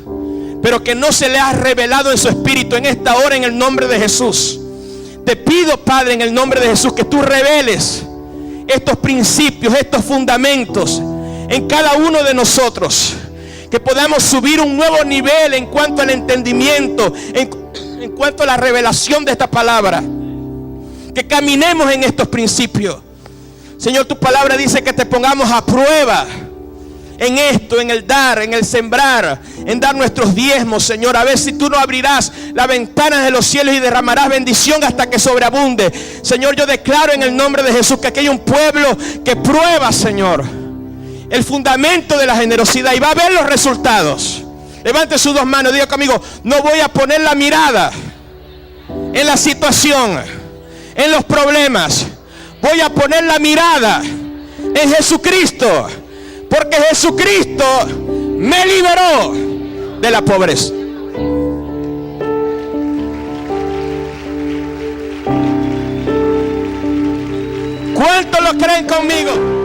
pero que no se les ha revelado en su espíritu, en esta hora, en el nombre de Jesús, te pido, Padre, en el nombre de Jesús, que tú reveles estos principios, estos fundamentos en cada uno de nosotros. Que podamos subir un nuevo nivel en cuanto al entendimiento, en cuanto a la revelación de esta palabra. Que caminemos en estos principios. Señor, tu palabra dice que te pongamos a prueba en esto, en el dar, en el sembrar, en dar nuestros diezmos, Señor. A ver si tú no abrirás las ventanas de los cielos y derramarás bendición hasta que sobreabunde. Señor, yo declaro en el nombre de Jesús que aquí hay un pueblo que prueba, Señor, el fundamento de la generosidad, y va a ver los resultados. Levante sus dos manos, diga conmigo: no voy a poner la mirada en la situación, en los problemas. Voy a poner la mirada en Jesucristo, porque Jesucristo me liberó de la pobreza. ¿Cuántos lo creen conmigo?